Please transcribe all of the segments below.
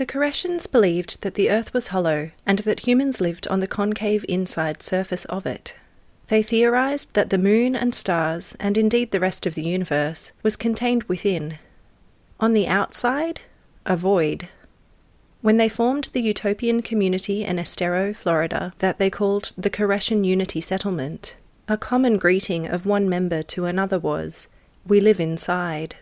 The Koreshans believed that the earth was hollow and that humans lived on the concave inside surface of it. They theorised that the moon and stars, and indeed the rest of the universe, was contained within. On the outside, a void. When they formed the utopian community in Estero, Florida, that they called the Koreshan Unity Settlement, a common greeting of one member to another was, "We live inside."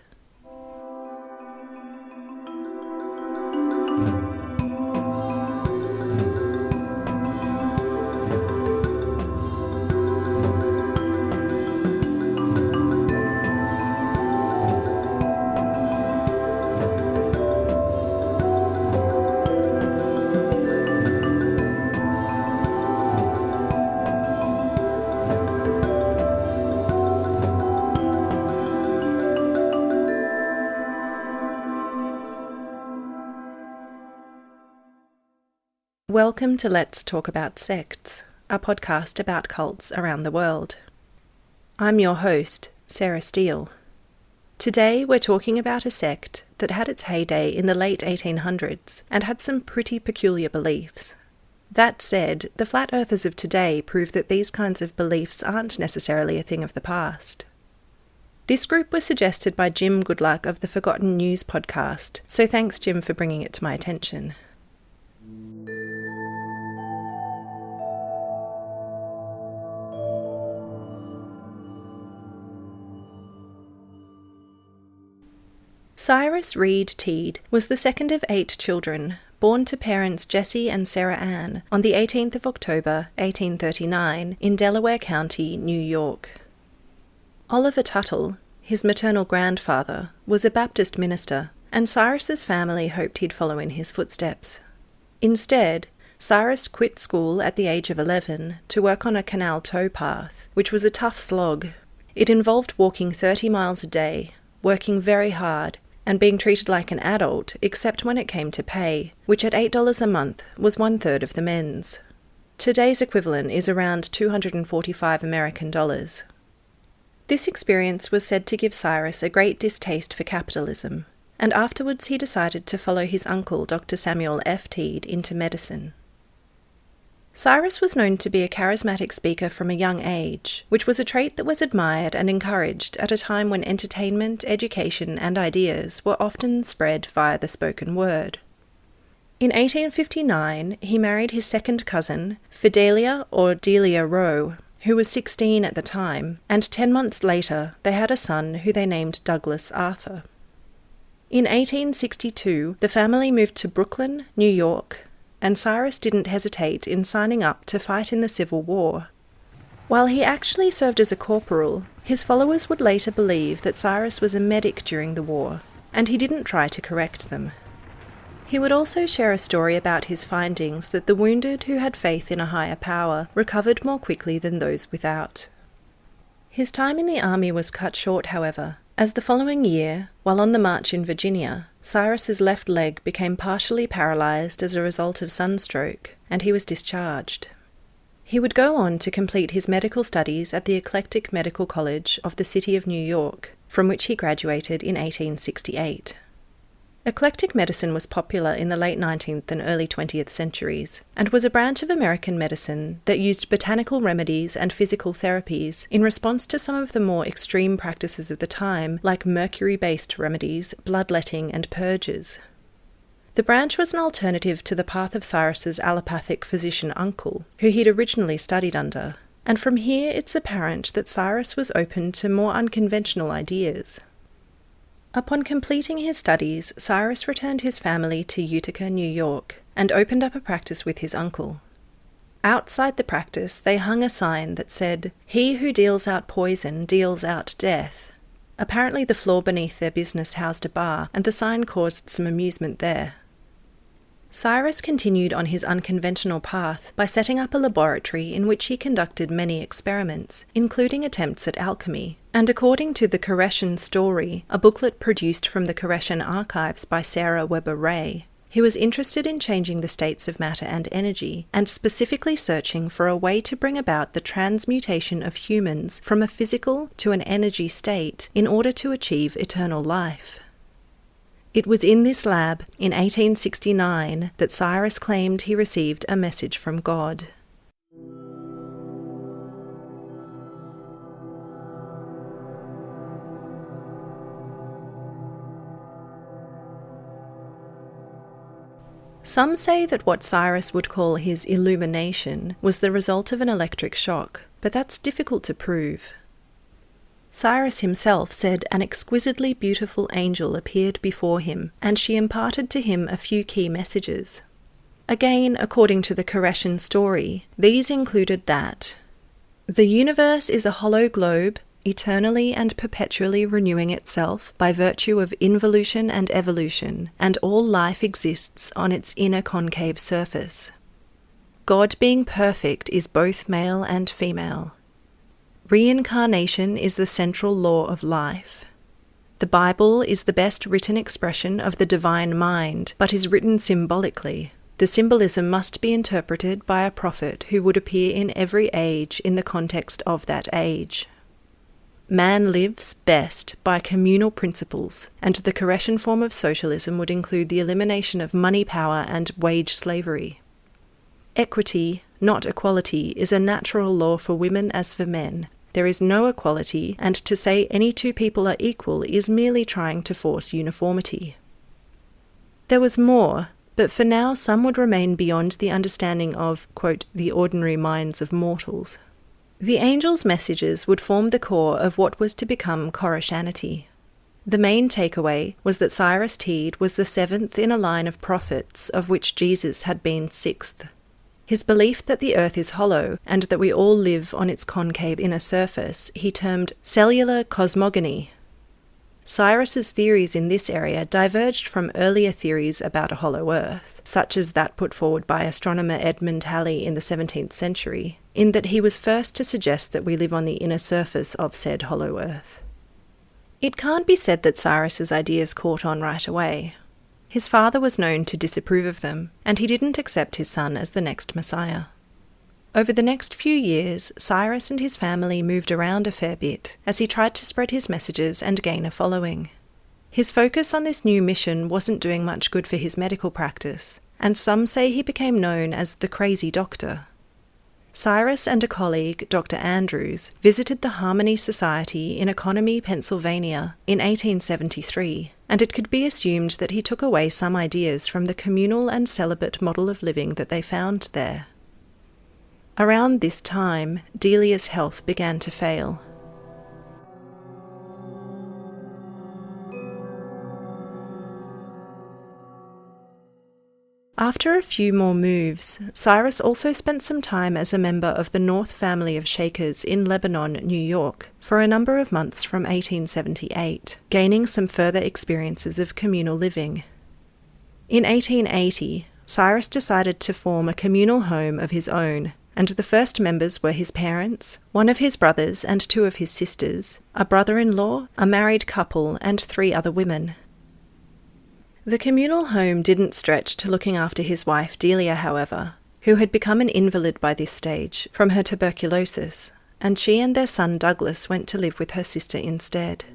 Welcome to Let's Talk About Sects, a podcast about cults around the world. I'm your host, Cyrus Teed. Today we're talking about a sect that had its heyday in the late 1800s and had some pretty peculiar beliefs. That said, the flat earthers of today prove that these kinds of beliefs aren't necessarily a thing of the past. This group was suggested by Jim Goodluck of the Forgotten News podcast, so thanks Jim for bringing it to my attention. Cyrus Teed was the second of 8 children, born to parents Jessie and Sarah Ann on the 18th of October, 1839, in Delaware County, New York. Oliver Tuttle, his maternal grandfather, was a Baptist minister, and Cyrus's family hoped he'd follow in his footsteps. Instead, Cyrus quit school at the age of 11 to work on a canal towpath, which was a tough slog. It involved walking 30 miles a day, working very hard, and being treated like an adult except when it came to pay, which at $8 a month was 1/3 of the men's. Today's equivalent is around $245 American dollars. This experience was said to give Cyrus a great distaste for capitalism, and afterwards he decided to follow his uncle Dr. Samuel F. Teed into medicine. Cyrus was known to be a charismatic speaker from a young age, which was a trait that was admired and encouraged at a time when entertainment, education, and ideas were often spread via the spoken word. In 1859, he married his second cousin, Fidelia or Delia Rowe, who was 16 at the time, and 10 months later they had a son who they named Douglas Arthur. In 1862, the family moved to Brooklyn, New York, and Cyrus didn't hesitate in signing up to fight in the Civil War. While he actually served as a corporal, his followers would later believe that Cyrus was a medic during the war, and he didn't try to correct them. He would also share a story about his findings that the wounded who had faith in a higher power recovered more quickly than those without. His time in the army was cut short, however, as the following year, while on the march in Virginia, Cyrus's left leg became partially paralysed as a result of sunstroke, and he was discharged. He would go on to complete his medical studies at the Eclectic Medical College of the City of New York, from which he graduated in 1868. Eclectic medicine was popular in the late 19th and early 20th centuries, and was a branch of American medicine that used botanical remedies and physical therapies in response to some of the more extreme practices of the time, like mercury-based remedies, bloodletting, and purges. The branch was an alternative to the path of Cyrus's allopathic physician uncle, who he'd originally studied under, and from here it's apparent that Cyrus was open to more unconventional ideas. Upon completing his studies, Cyrus returned his family to Utica, New York, and opened up a practice with his uncle. Outside the practice, they hung a sign that said, "He who deals out poison deals out death." Apparently the floor beneath their business housed a bar, and the sign caused some amusement there. Cyrus continued on his unconventional path by setting up a laboratory in which he conducted many experiments, including attempts at alchemy, and according to the Koreshan story, a booklet produced from the Koreshan archives by Sarah Weber Ray, he was interested in changing the states of matter and energy, and specifically searching for a way to bring about the transmutation of humans from a physical to an energy state in order to achieve eternal life. It was in this lab, in 1869, that Cyrus claimed he received a message from God. Some say that what Cyrus would call his illumination was the result of an electric shock, but that's difficult to prove. Cyrus himself said an exquisitely beautiful angel appeared before him, and she imparted to him a few key messages. Again, according to the Koreshan story, these included that the universe is a hollow globe, eternally and perpetually renewing itself by virtue of involution and evolution, and all life exists on its inner concave surface. God being perfect is both male and female. Reincarnation is the central law of life. The Bible is the best written expression of the divine mind, but is written symbolically. The symbolism must be interpreted by a prophet who would appear in every age in the context of that age. Man lives best by communal principles, and the Koreshan form of socialism would include the elimination of money power and wage slavery. Equity, not equality, is a natural law for women as for men. There is no equality, and to say any two people are equal is merely trying to force uniformity. There was more, but for now some would remain beyond the understanding of, quote, the ordinary minds of mortals. The angels' messages would form the core of what was to become Koreshanity. The main takeaway was that Cyrus Teed was the seventh in a line of prophets, of which Jesus had been sixth. His belief that the earth is hollow, and that we all live on its concave inner surface, he termed cellular cosmogony. Cyrus's theories in this area diverged from earlier theories about a hollow earth, such as that put forward by astronomer Edmund Halley in the 17th century, in that he was first to suggest that we live on the inner surface of said hollow earth. It can't be said that Cyrus's ideas caught on right away. His father was known to disapprove of them, and he didn't accept his son as the next Messiah. Over the next few years, Cyrus and his family moved around a fair bit as he tried to spread his messages and gain a following. His focus on this new mission wasn't doing much good for his medical practice, and some say he became known as the Crazy Doctor. Cyrus and a colleague, Dr. Andrews, visited the Harmony Society in Economy, Pennsylvania in 1873, and it could be assumed that he took away some ideas from the communal and celibate model of living that they found there. Around this time, Delia's health began to fail. After a few more moves, Cyrus also spent some time as a member of the North family of Shakers in Lebanon, New York, for a number of months from 1878, gaining some further experiences of communal living. In 1880, Cyrus decided to form a communal home of his own, and the first members were his parents, one of his brothers and two of his sisters, a brother-in-law, a married couple, and 3 other women. The communal home didn't stretch to looking after his wife Delia, however, who had become an invalid by this stage from her tuberculosis, and she and their son Douglas went to live with her sister instead.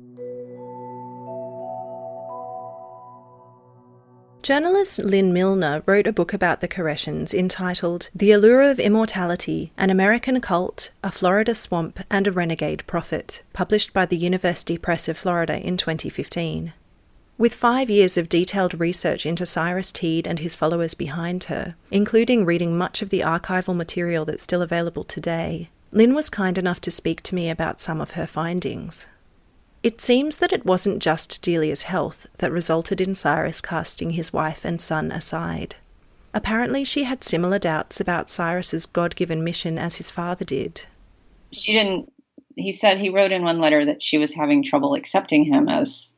Journalist Lynn Millner wrote a book about the Koreshans entitled The Allure of Immortality, An American Cult, a Florida Swamp, and a Renegade Prophet, published by the University Press of Florida in 2015. With 5 years of detailed research into Cyrus Teed and his followers behind her, including reading much of the archival material that's still available today, Lynn was kind enough to speak to me about some of her findings. It seems that it wasn't just Delia's health that resulted in Cyrus casting his wife and son aside. Apparently she had similar doubts about Cyrus's God-given mission as his father did. He said he wrote in one letter that she was having trouble accepting him as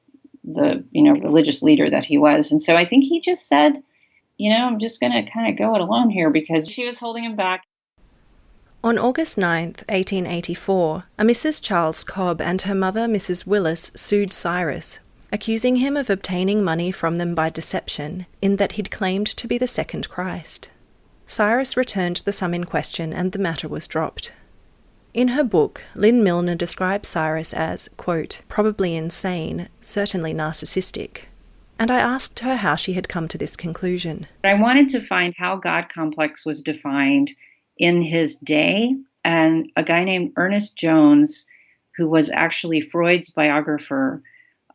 the, religious leader that he was. And so I think he just said, I'm just going to kind of go it alone here because she was holding him back. On August 9, 1884, a Mrs. Charles Cobb and her mother, Mrs. Willis, sued Cyrus, accusing him of obtaining money from them by deception, in that he'd claimed to be the second Christ. Cyrus returned the sum in question and the matter was dropped. In her book, Lynn Millner describes Cyrus as, quote, probably insane, certainly narcissistic. and I asked her how she had come to this conclusion. I wanted to find how God complex was defined in his day, and a guy named Ernest Jones, who was actually Freud's biographer,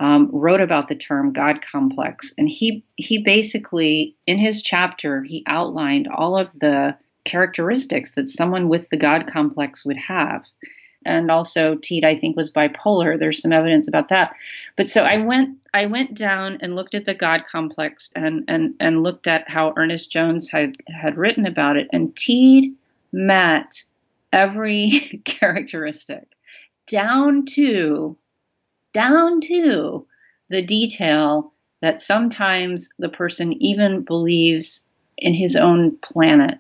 wrote about the term God complex. And he basically, in his chapter, he outlined all of the characteristics that someone with the God complex would have. And also Teed, I think, was bipolar. There's some evidence about that. But so I went down and looked at the God complex and looked at how Ernest Jones had written about it. And Teed met every characteristic down to the detail that sometimes the person even believes in his own planet.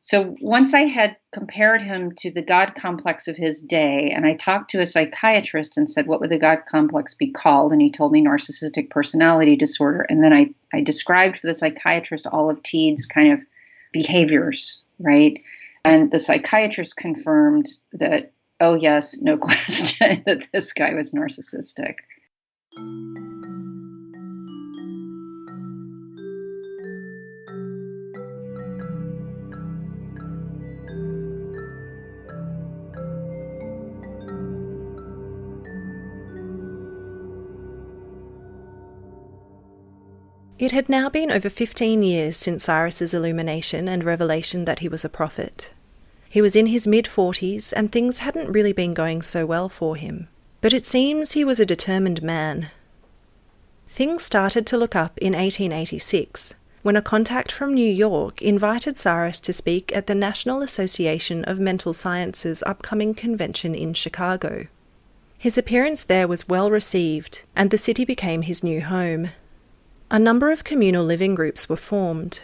So once I had compared him to the God complex of his day, and I talked to a psychiatrist and said, what would the God complex be called? And he told me narcissistic personality disorder. And then I described for the psychiatrist all of Teed's kind of behaviors, right? And the psychiatrist confirmed that, oh yes, no question, that this guy was narcissistic. It had now been over 15 years since Cyrus's illumination and revelation that he was a prophet. He was in his mid-40s and things hadn't really been going so well for him. But it seems he was a determined man. Things started to look up in 1886, when a contact from New York invited Cyrus to speak at the National Association of Mental Sciences' upcoming convention in Chicago. His appearance there was well received, and the city became his new home. A number of communal living groups were formed.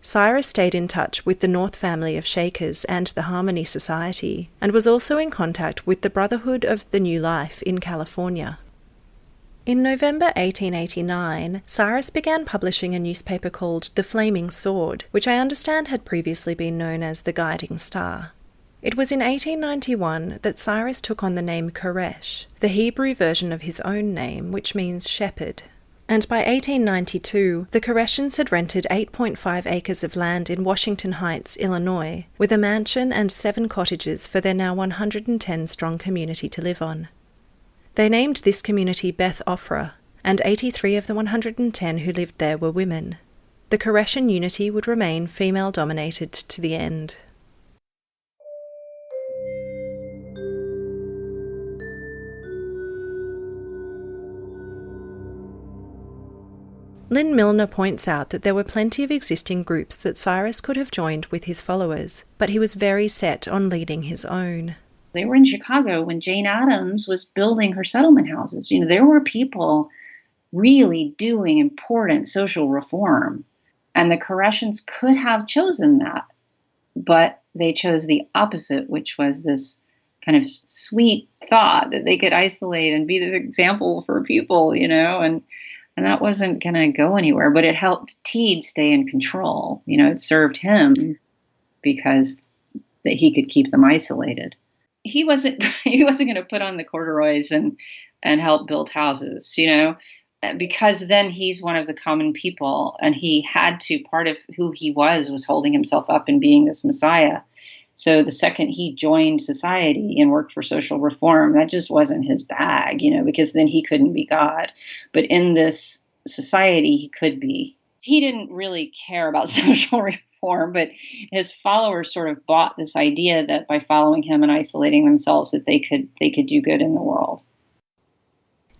Cyrus stayed in touch with the North family of Shakers and the Harmony Society, and was also in contact with the Brotherhood of the New Life in California. In November 1889, Cyrus began publishing a newspaper called The Flaming Sword, which I understand had previously been known as The Guiding Star. It was in 1891 that Cyrus took on the name Koresh, the Hebrew version of his own name, which means shepherd. And by 1892, the Koreshans had rented 8.5 acres of land in Washington Heights, Illinois, with a mansion and 7 cottages for their now 110-strong community to live on. They named this community Beth Ophrah, and 83 of the 110 who lived there were women. The Koreshan Unity would remain female-dominated to the end. Lynn Millner points out that there were plenty of existing groups that Cyrus could have joined with his followers, but he was very set on leading his own. They were in Chicago when Jane Addams was building her settlement houses. There were people really doing important social reform, and the Koreshans could have chosen that, but they chose the opposite, which was this kind of sweet thought that they could isolate and be this example for people, and that wasn't going to go anywhere, but it helped Teed stay in control. It served him because that he could keep them isolated. He wasn't going to put on the corduroys and help build houses, because then he's one of the common people, and he had to, part of who he was holding himself up and being this messiah. So the second he joined society and worked for social reform, that just wasn't his bag, because then he couldn't be God. But in this society, he could be. He didn't really care about social reform, but his followers sort of bought this idea that by following him and isolating themselves, that they could do good in the world.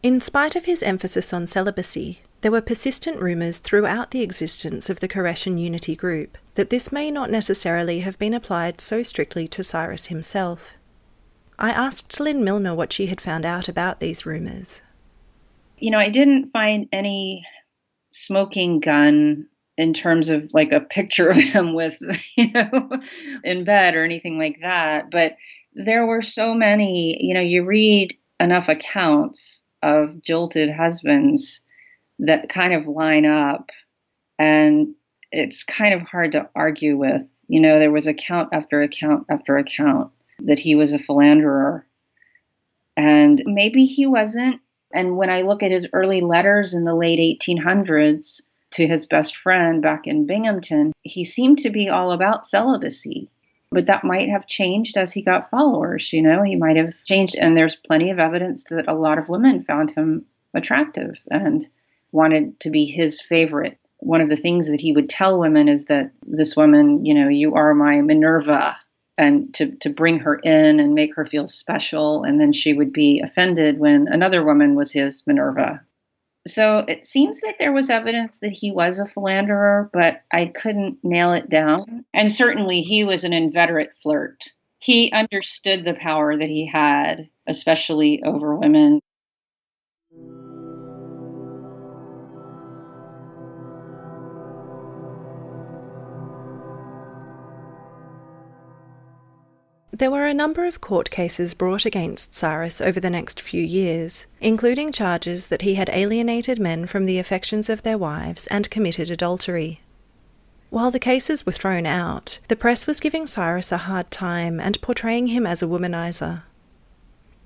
In spite of his emphasis on celibacy, there were persistent rumours throughout the existence of the Koreshan Unity group that this may not necessarily have been applied so strictly to Cyrus himself. I asked Lynn Millner what she had found out about these rumours. I didn't find any smoking gun in terms of like a picture of him with, in bed or anything like that. But there were so many, you read enough accounts of jilted husbands that kind of line up, and it's kind of hard to argue with. There was account after account after account that he was a philanderer, and maybe he wasn't And when I look at his early letters in the late 1800s to his best friend back in Binghamton, he seemed to be all about celibacy. But that might have changed as he got followers, he might have changed. And there's plenty of evidence that a lot of women found him attractive and wanted to be his favorite. One of the things that he would tell women is that this woman, you are my Minerva, and to bring her in and make her feel special. And then she would be offended when another woman was his Minerva. So it seems that there was evidence that he was a philanderer, but I couldn't nail it down. And certainly he was an inveterate flirt. He understood the power that he had, especially over women. There were a number of court cases brought against Cyrus over the next few years, including charges that he had alienated men from the affections of their wives and committed adultery. While the cases were thrown out, the press was giving Cyrus a hard time and portraying him as a womanizer.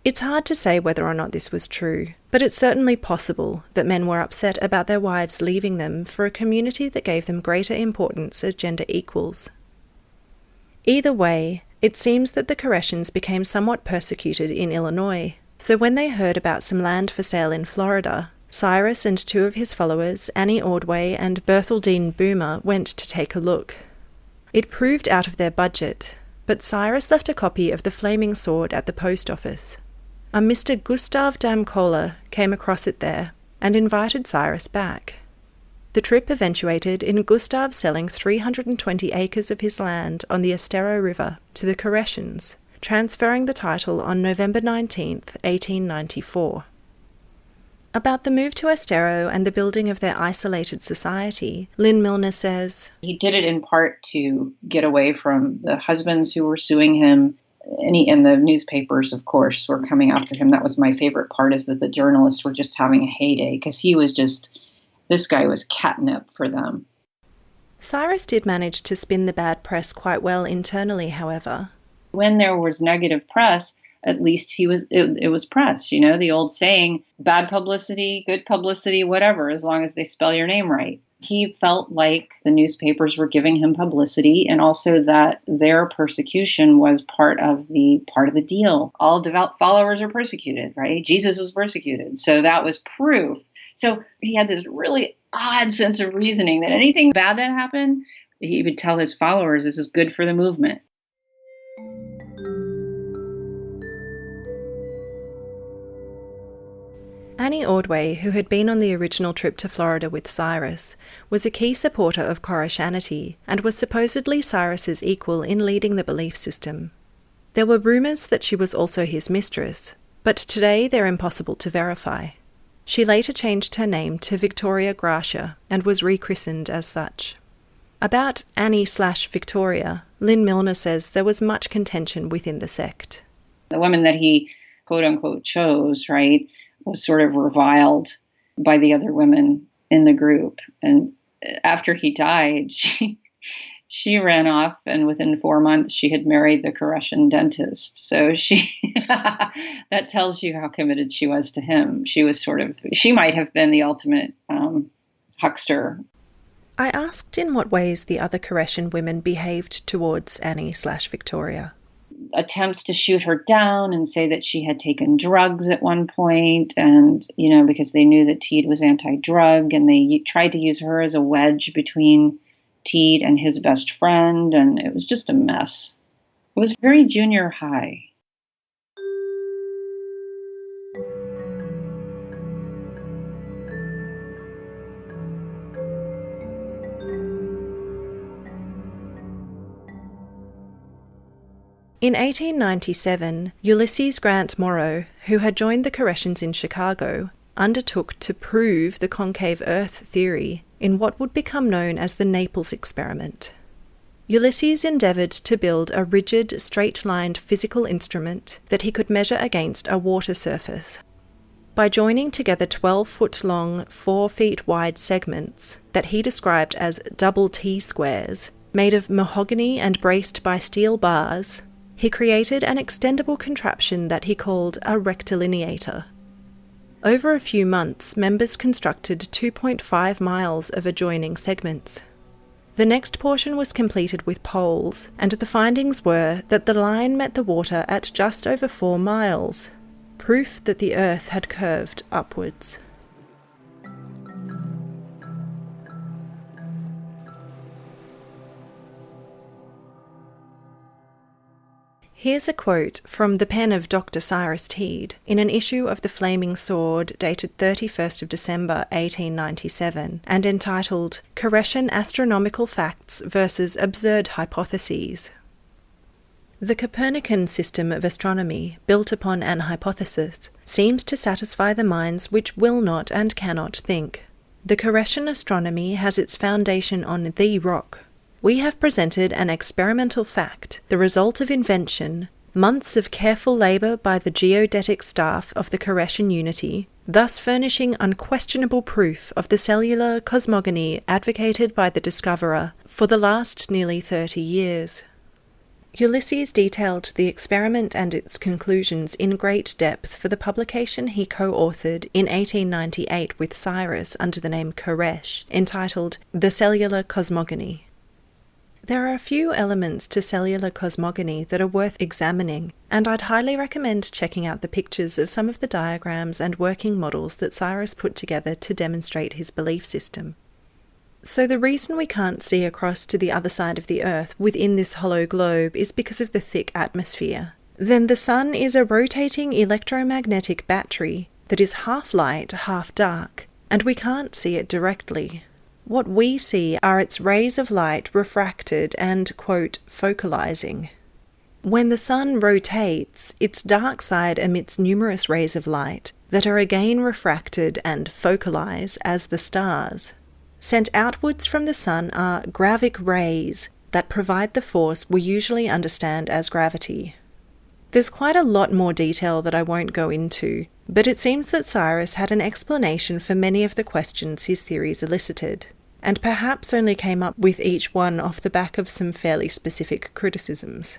It's hard to say whether or not this was true, but it's certainly possible that men were upset about their wives leaving them for a community that gave them greater importance as gender equals. Either way, it seems that the Koreshans became somewhat persecuted in Illinois, so when they heard about some land for sale in Florida, Cyrus and two of his followers, Annie Ordway and Bertholdine Boomer, went to take a look. It proved out of their budget, but Cyrus left a copy of The Flaming Sword at the post office. A Mr. Gustav Damkola came across it there and invited Cyrus back. The trip eventuated in Gustav selling 320 acres of his land on the Estero River to the Koreshans, transferring the title on November 19, 1894. About the move to Estero and the building of their isolated society, Lynn Millner says, he did it in part to get away from the husbands who were suing him. And the newspapers, of course, were coming after him. That was my favorite part, is that the journalists were just having a heyday, because this guy was catnip for them. Cyrus did manage to spin the bad press quite well internally, however. When there was negative press, at least it was press, the old saying, bad publicity, good publicity, whatever, as long as they spell your name right. He felt like the newspapers were giving him publicity, and also that their persecution was part of the deal. All devout followers are persecuted, right? Jesus was persecuted. So that was proof. So he had this really odd sense of reasoning that anything bad that happened, he would tell his followers, this is good for the movement. Annie Ordway, who had been on the original trip to Florida with Cyrus, was a key supporter of Koreshanity and was supposedly Cyrus's equal in leading the belief system. There were rumours that she was also his mistress, but today they're impossible to verify. She later changed her name to Victoria Gracia and was rechristened as such. About Annie/Victoria, Lynn Millner says there was much contention within the sect. The woman that he, quote-unquote, chose, right, was sort of reviled by the other women in the group. And after he died, she ran off, and within 4 months she had married the Koreshan dentist. So that tells you how committed she was to him. She might have been the ultimate huckster. I asked in what ways the other Koreshan women behaved towards Annie/Victoria. Attempts to shoot her down and say that she had taken drugs at one point, and because they knew that Teed was anti-drug, and they tried to use her as a wedge between Teed and his best friend, and it was just a mess. It was very junior high. In 1897, Ulysses Grant Morrow, who had joined the Koreshans in Chicago, undertook to prove the concave Earth theory in what would become known as the Naples experiment. Ulysses endeavoured to build a rigid, straight-lined physical instrument that he could measure against a water surface. By joining together 12-foot-long, 4-feet-wide segments that he described as double T-squares, made of mahogany and braced by steel bars, he created an extendable contraption that he called a rectilineator. Over a few months, members constructed 2.5 miles of adjoining segments. The next portion was completed with poles, and the findings were that the line met the water at just over 4 miles, proof that the Earth had curved upwards. Here's a quote from the pen of Dr. Cyrus Teed in an issue of the Flaming Sword dated 31st of December 1897 and entitled Koreshan Astronomical Facts versus Absurd Hypotheses. The Copernican system of astronomy, built upon an hypothesis, seems to satisfy the minds which will not and cannot think. The Koreshan astronomy has its foundation on the rock. We have presented an experimental fact, the result of invention, months of careful labour by the geodetic staff of the Koreshan Unity, thus furnishing unquestionable proof of the cellular cosmogony advocated by the discoverer for the last nearly 30 years. Ulysses detailed the experiment and its conclusions in great depth for the publication he co-authored in 1898 with Cyrus under the name Koresh, entitled The Cellular Cosmogony. There are a few elements to cellular cosmogony that are worth examining, and I'd highly recommend checking out the pictures of some of the diagrams and working models that Cyrus put together to demonstrate his belief system. So the reason we can't see across to the other side of the Earth within this hollow globe is because of the thick atmosphere. Then the Sun is a rotating electromagnetic battery that is half light, half dark, and we can't see it directly. What we see are its rays of light refracted and, quote, focalizing. When the Sun rotates, its dark side emits numerous rays of light that are again refracted and focalize as the stars. Sent outwards from the Sun are gravic rays that provide the force we usually understand as gravity. There's quite a lot more detail that I won't go into, but it seems that Cyrus had an explanation for many of the questions his theories elicited, and perhaps only came up with each one off the back of some fairly specific criticisms.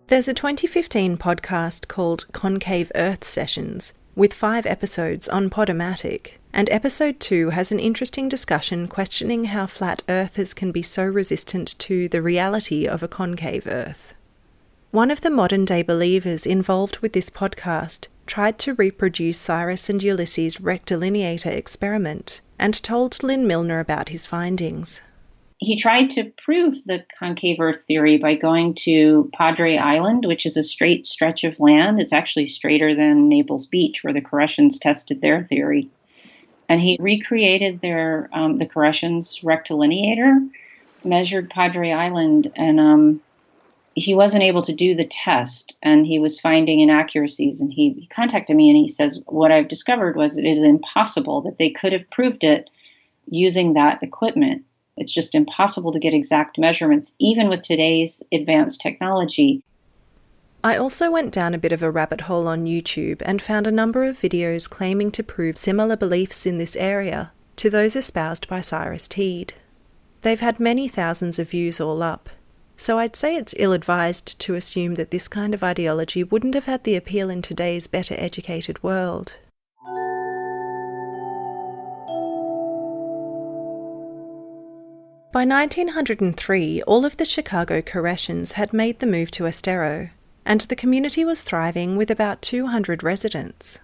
There's a 2015 podcast called Concave Earth Sessions, with 5 episodes on Podomatic, and episode 2 has an interesting discussion questioning how flat earthers can be so resistant to the reality of a concave Earth. One of the modern-day believers involved with this podcast tried to reproduce Cyrus and Ulysses' rectilineator experiment, and told Lynn Millner about his findings. He tried to prove the concave Earth theory by going to Padre Island, which is a straight stretch of land. It's actually straighter than Naples Beach, where the Koreshans tested their theory. And he recreated the Koreshans' rectilineator, measured Padre Island, and he wasn't able to do the test, and he was finding inaccuracies. And he contacted me, and he says, what I've discovered was it is impossible that they could have proved it using that equipment. It's just impossible to get exact measurements, even with today's advanced technology. I also went down a bit of a rabbit hole on YouTube and found a number of videos claiming to prove similar beliefs in this area to those espoused by Cyrus Teed. They've had many thousands of views all up, so I'd say it's ill-advised to assume that this kind of ideology wouldn't have had the appeal in today's better-educated world. By 1903, all of the Chicago Koreshans had made the move to Estero, and the community was thriving with about 200 residents.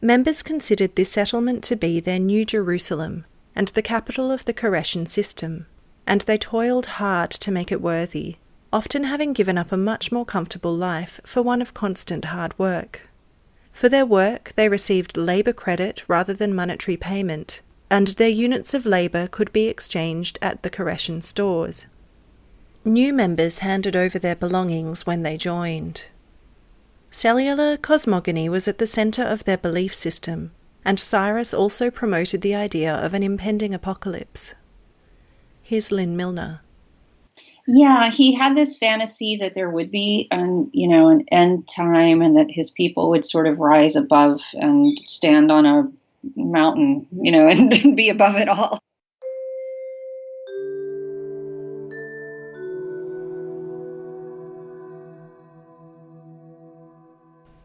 Members considered this settlement to be their New Jerusalem and the capital of the Koreshan system, and they toiled hard to make it worthy, often having given up a much more comfortable life for one of constant hard work. For their work, they received labour credit rather than monetary payment, and their units of labour could be exchanged at the Koreshan stores. New members handed over their belongings when they joined. Cellular cosmogony was at the centre of their belief system, and Cyrus also promoted the idea of an impending apocalypse. Here's Lynn Millner. Yeah, he had this fantasy that there would be an end time, and that his people would sort of rise above and stand on a mountain, and be above it all.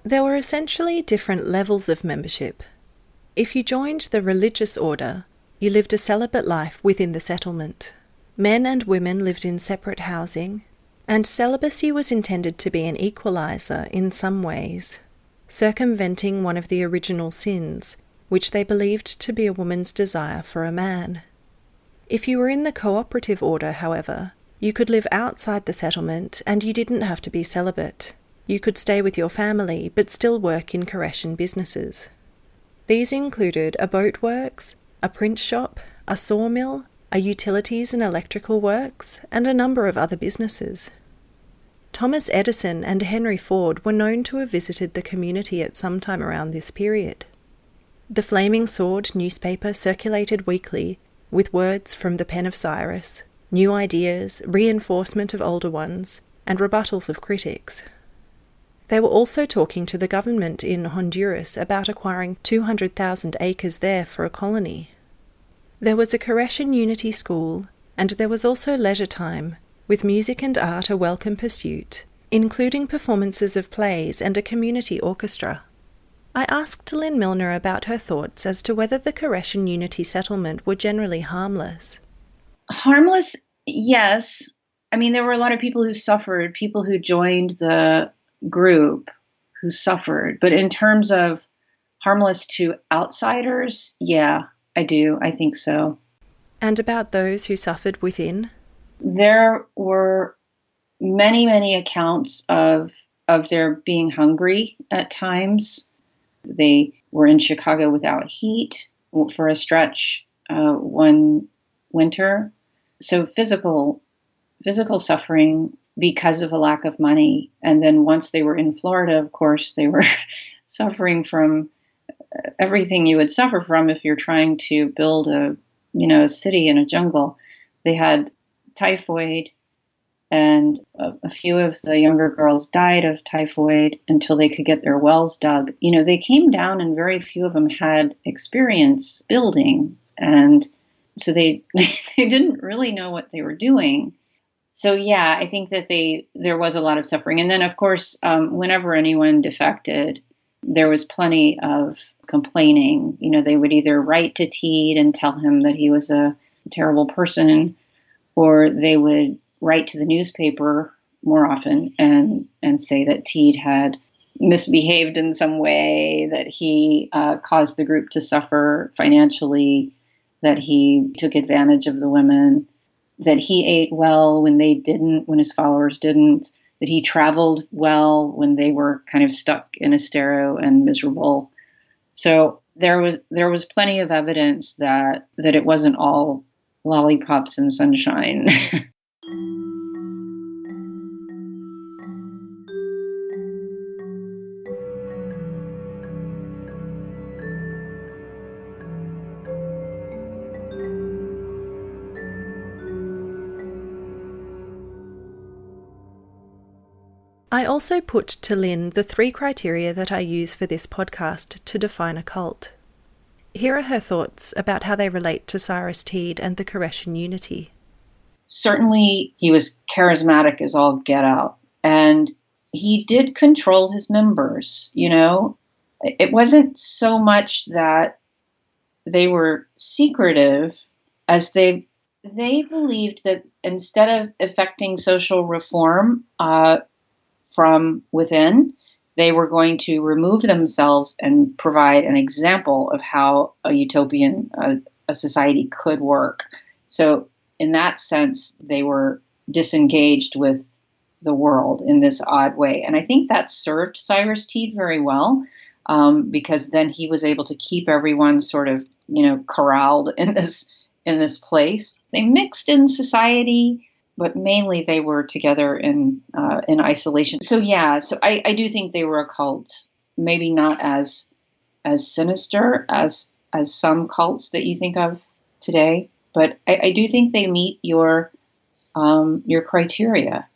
There were essentially different levels of membership. If you joined the religious order, you lived a celibate life within the settlement. Men and women lived in separate housing, and celibacy was intended to be an equalizer in some ways, circumventing one of the original sins, which they believed to be a woman's desire for a man. If you were in the cooperative order, however, you could live outside the settlement and you didn't have to be celibate. You could stay with your family but still work in Koreshan businesses. These included a boatworks, a print shop, a sawmill, a utilities and electrical works, and a number of other businesses. Thomas Edison and Henry Ford were known to have visited the community at some time around this period. The Flaming Sword newspaper circulated weekly with words from the pen of Cyrus, new ideas, reinforcement of older ones, and rebuttals of critics. They were also talking to the government in Honduras about acquiring 200,000 acres there for a colony. There was a Koreshan Unity School, and there was also leisure time, with music and art a welcome pursuit, including performances of plays and a community orchestra. I asked Lynn Millner about her thoughts as to whether the Koreshan Unity Settlement were generally harmless. Harmless, yes. I mean, there were a lot of people who suffered, people who joined the group who suffered. But in terms of harmless to outsiders, yeah, I do. I think so. And about those who suffered within? There were many, many accounts of their being hungry at times. They were in Chicago without heat for a stretch one winter. So physical suffering because of a lack of money. And then once they were in Florida, of course, they were suffering from everything you would suffer from if you're trying to build a city in a jungle. They had typhoid, and a few of the younger girls died of typhoid until they could get their wells dug. They came down and very few of them had experience building. And so they didn't really know what they were doing. So yeah, I think that there was a lot of suffering. And then, of course, whenever anyone defected, there was plenty of complaining. They would either write to Teed and tell him that he was a terrible person, or they would write to the newspaper more often and say that Teed had misbehaved in some way, that he caused the group to suffer financially, that he took advantage of the women, that he ate well when they didn't, when his followers didn't, that he traveled well when they were kind of stuck in Estero and miserable. So there was plenty of evidence that it wasn't all lollipops and sunshine. I also put to Lynn the 3 criteria that I use for this podcast to define a cult. Here are her thoughts about how they relate to Cyrus Teed and the Koreshan Unity. Certainly, he was charismatic as all get out, and he did control his members. It wasn't so much that they were secretive as they believed that instead of effecting social reform from within, they were going to remove themselves and provide an example of how a utopian a society could work. So in that sense, they were disengaged with the world in this odd way. And I think that served Cyrus Teed very well, because then he was able to keep everyone sort of, corralled in this place. They mixed in society, but mainly they were together in isolation. So yeah, so I do think they were a cult, maybe not as sinister as some cults that you think of today, but I do think they meet your criteria.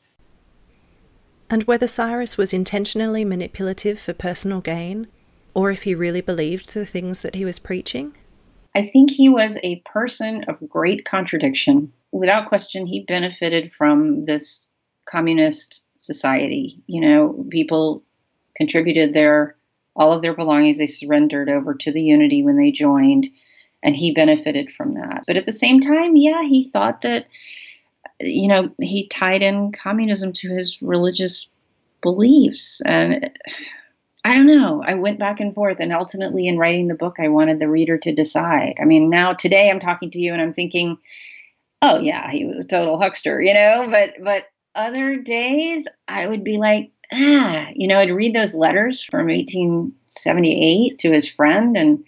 And whether Cyrus was intentionally manipulative for personal gain, or if he really believed the things that he was preaching? I think he was a person of great contradiction. Without question, he benefited from this communist society. People contributed all of their belongings. They surrendered over to the Unity when they joined, and he benefited from that. But at the same time, yeah, he thought that, he tied in communism to his religious beliefs. And I don't know. I went back and forth, and ultimately in writing the book, I wanted the reader to decide. I mean, now today I'm talking to you and I'm thinking, oh yeah, he was a total huckster, but other days I would be like, I'd read those letters from 1878 to his friend, and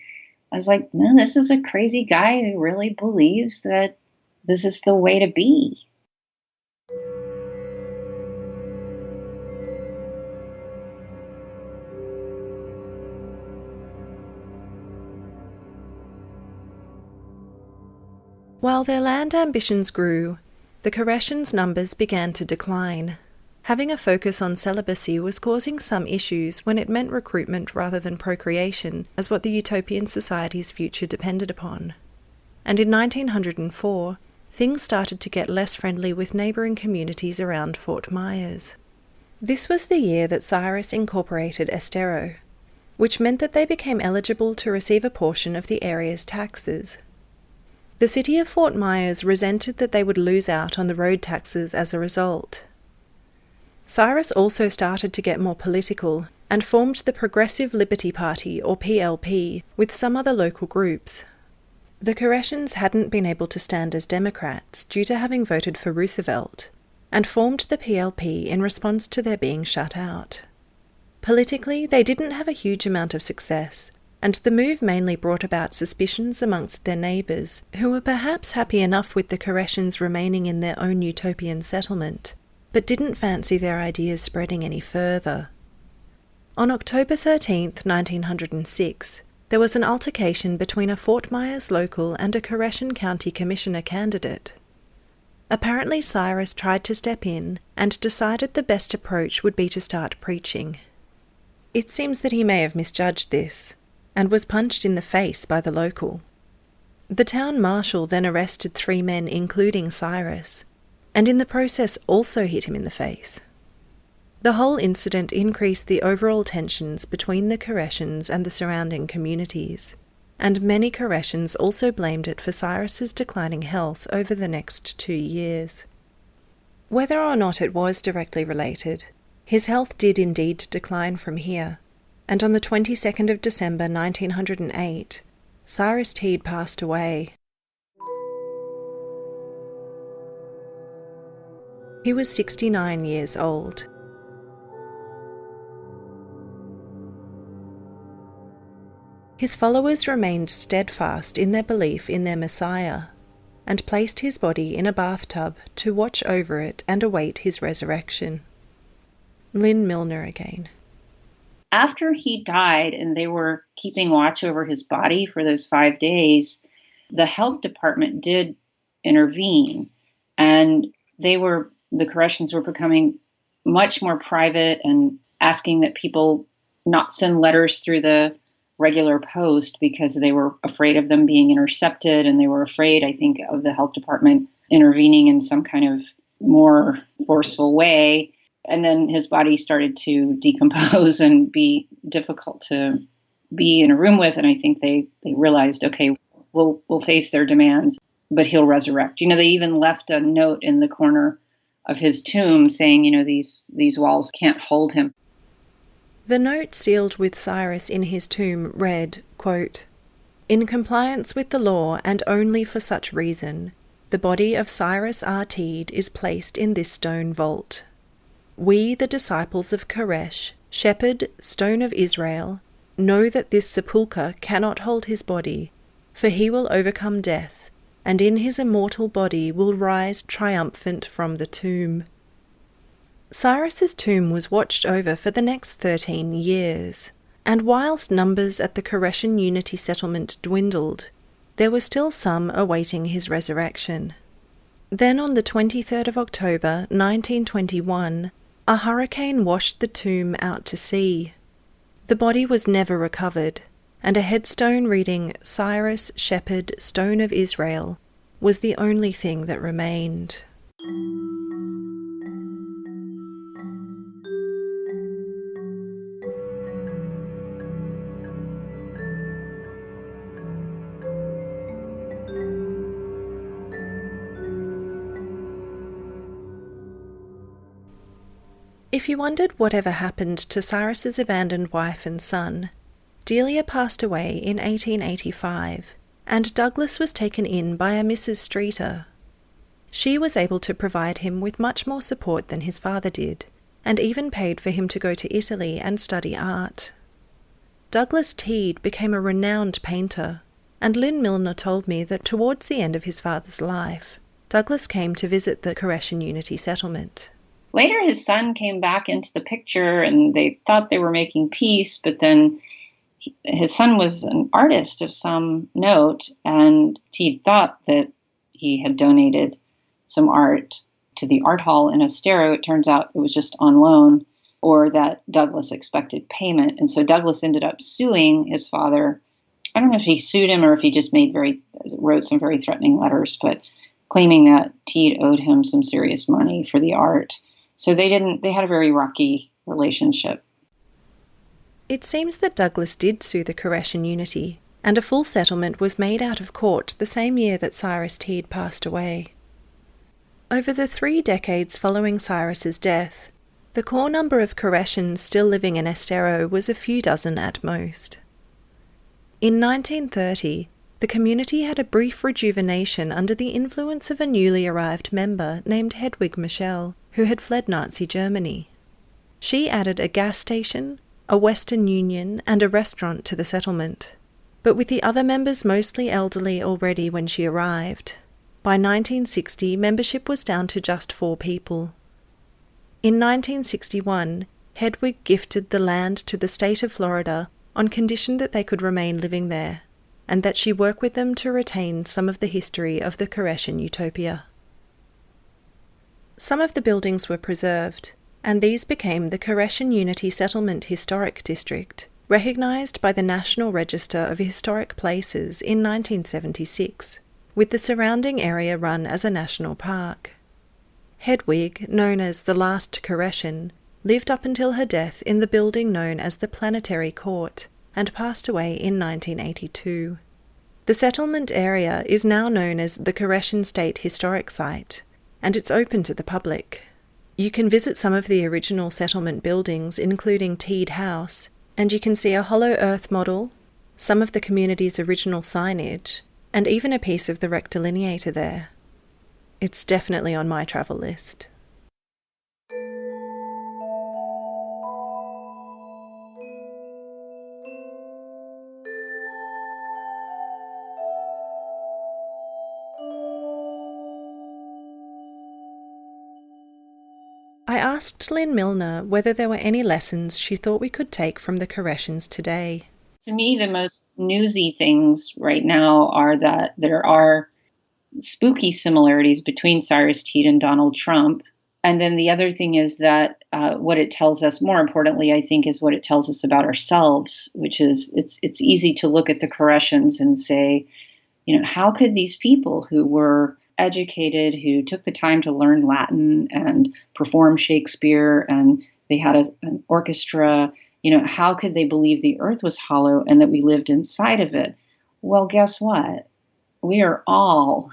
I was like, no, this is a crazy guy who really believes that this is the way to be. While their land ambitions grew, the Koreshans' numbers began to decline. Having a focus on celibacy was causing some issues when it meant recruitment rather than procreation, as what the utopian society's future depended upon. And in 1904, things started to get less friendly with neighbouring communities around Fort Myers. This was the year that Cyrus incorporated Estero, which meant that they became eligible to receive a portion of the area's taxes. The city of Fort Myers resented that they would lose out on the road taxes as a result. Cyrus also started to get more political and formed the Progressive Liberty Party, or PLP, with some other local groups. The Koreshans hadn't been able to stand as Democrats due to having voted for Roosevelt, and formed the PLP in response to their being shut out. Politically, they didn't have a huge amount of success, and the move mainly brought about suspicions amongst their neighbours, who were perhaps happy enough with the Koreshans remaining in their own utopian settlement, but didn't fancy their ideas spreading any further. On October 13th, 1906, there was an altercation between a Fort Myers local and a Koreshan County Commissioner candidate. Apparently Cyrus tried to step in and decided the best approach would be to start preaching. It seems that he may have misjudged this, and was punched in the face by the local. The town marshal then arrested 3 men, including Cyrus, and in the process also hit him in the face. The whole incident increased the overall tensions between the Koreshans and the surrounding communities, and many Koreshans also blamed it for Cyrus's declining health over the next 2 years. Whether or not it was directly related, his health did indeed decline from here, and on the 22nd of December 1908, Cyrus Teed passed away. He was 69 years old. His followers remained steadfast in their belief in their Messiah, and placed his body in a bathtub to watch over it and await his resurrection. Lynn Millner again. After he died and they were keeping watch over his body for those 5 days, the health department did intervene, and the Koreshans were becoming much more private and asking that people not send letters through the regular post because they were afraid of them being intercepted, and they were afraid, I think, of the health department intervening in some kind of more forceful way. And then his body started to decompose and be difficult to be in a room with. And I think they realized, okay, we'll face their demands, but he'll resurrect. They even left a note in the corner of his tomb saying, these walls can't hold him. The note sealed with Cyrus in his tomb read, quote, "In compliance with the law and only for such reason, the body of Cyrus R. Teed is placed in this stone vault. We, the disciples of Koresh, shepherd, stone of Israel, know that this sepulchre cannot hold his body, for he will overcome death, and in his immortal body will rise triumphant from the tomb." Cyrus's tomb was watched over for the next 13 years, and whilst numbers at the Koreshan Unity Settlement dwindled, there were still some awaiting his resurrection. Then on the 23rd of October 1921, a hurricane washed the tomb out to sea. The body was never recovered, and a headstone reading "Cyrus, Shepherd, Stone of Israel" was the only thing that remained. If you wondered whatever happened to Cyrus's abandoned wife and son, Delia passed away in 1885, and Douglas was taken in by a Mrs. Streeter. She was able to provide him with much more support than his father did, and even paid for him to go to Italy and study art. Douglas Teed became a renowned painter, and Lynn Millner told me that towards the end of his father's life, Douglas came to visit the Koreshan Unity Settlement. Later, his son came back into the picture, and they thought they were making peace, but then his son was an artist of some note, and Teed thought that he had donated some art to the art hall in Estero. It turns out it was just on loan, or that Douglas expected payment. And so Douglas ended up suing his father. I don't know if he sued him or if he just wrote some very threatening letters, but claiming that Teed owed him some serious money for the art. So they had a very rocky relationship. It seems that Douglas did sue the Koreshan Unity, and a full settlement was made out of court the same year that Cyrus Teed passed away. Over the 3 decades following Cyrus's death, the core number of Koreshans still living in Estero was a few dozen at most. In 1930, the community had a brief rejuvenation under the influence of a newly arrived member named Hedwig Michel, who had fled Nazi Germany. She added a gas station, a Western Union, and a restaurant to the settlement, but with the other members mostly elderly already when she arrived. By 1960, membership was down to just 4 people. In 1961, Hedwig gifted the land to the state of Florida on condition that they could remain living there, and that she work with them to retain some of the history of the Koreshan utopia. Some of the buildings were preserved, and these became the Koreshan Unity Settlement Historic District, recognised by the National Register of Historic Places in 1976, with the surrounding area run as a national park. Hedwig, known as the last Koreshan, lived up until her death in the building known as the Planetary Court, and passed away in 1982. The settlement area is now known as the Koreshan State Historic Site, and it's open to the public. You can visit some of the original settlement buildings, including Teed House, and you can see a hollow earth model, some of the community's original signage, and even a piece of the rectilineator there. It's definitely on my travel list. I asked Lynn Millner whether there were any lessons she thought we could take from the Koreshans today. To me, the most newsy things right now are that there are spooky similarities between Cyrus Teed and Donald Trump. And then the other thing is that what it tells us, more importantly, I think, is what it tells us about ourselves, which is it's easy to look at the Koreshans and say, how could these people who were educated, who took the time to learn Latin and perform Shakespeare, and they had an orchestra, how could they believe the earth was hollow and that we lived inside of it? Well, guess what? We are all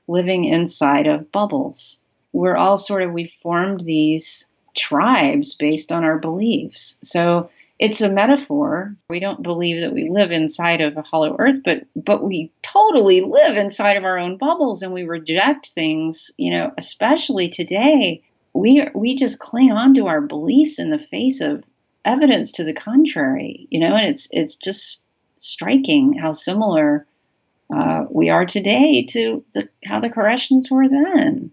living inside of bubbles. We're all we formed these tribes based on our beliefs. So it's a metaphor. We don't believe that we live inside of a hollow earth, but we totally live inside of our own bubbles, and we reject things, especially today. We just cling on to our beliefs in the face of evidence to the contrary, and it's just striking how similar we are today to how the Koreshans were then.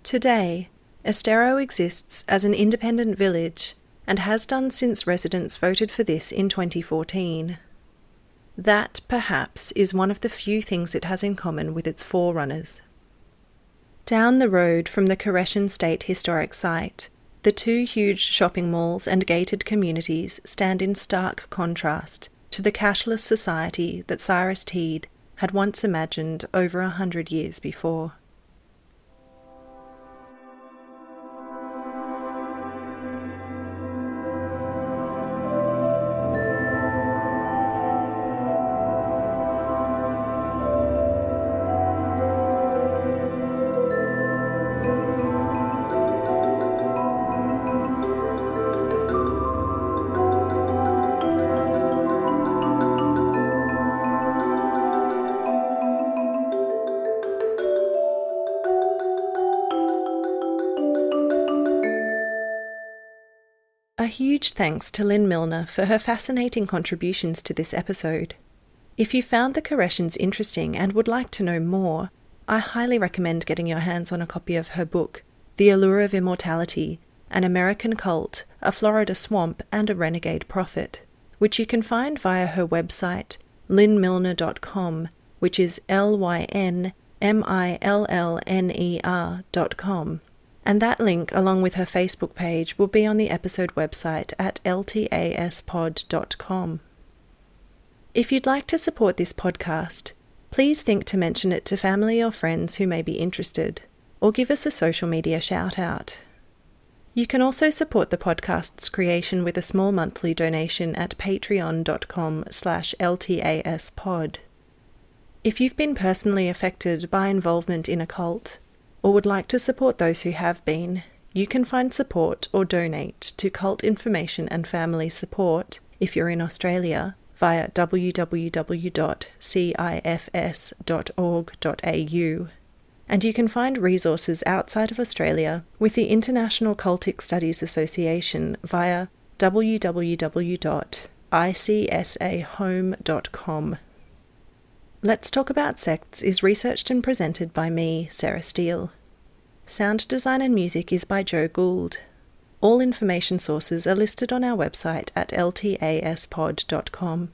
Today, Estero exists as an independent village and has done since residents voted for this in 2014. That, perhaps, is one of the few things it has in common with its forerunners. Down the road from the Koreshan State Historic Site, the 2 huge shopping malls and gated communities stand in stark contrast to the cashless society that Cyrus Teed had once imagined over 100 years before. huge thanks to Lynn Millner for her fascinating contributions to this episode. If you found the Koreshans interesting and would like to know more, I highly recommend getting your hands on a copy of her book, The Allure of Immortality, An American Cult, a Florida Swamp, and a Renegade Prophet, which you can find via her website, lynnmillner.com, which is LYNMILLNER.com. And that link, along with her Facebook page, will be on the episode website at ltaspod.com. If you'd like to support this podcast, please think to mention it to family or friends who may be interested, or give us a social media shout-out. You can also support the podcast's creation with a small monthly donation at patreon.com/ltaspod. If you've been personally affected by involvement in a cult, or would like to support those who have been, you can find support or donate to Cult Information and Family Support if you're in Australia via www.cifs.org.au. And you can find resources outside of Australia with the International Cultic Studies Association via www.icsahome.com. Let's Talk About Sects is researched and presented by me, Cyrus Teed. Sound design and music is by Joe Gould. All information sources are listed on our website at ltaspod.com.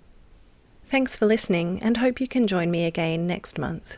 Thanks for listening, and hope you can join me again next month.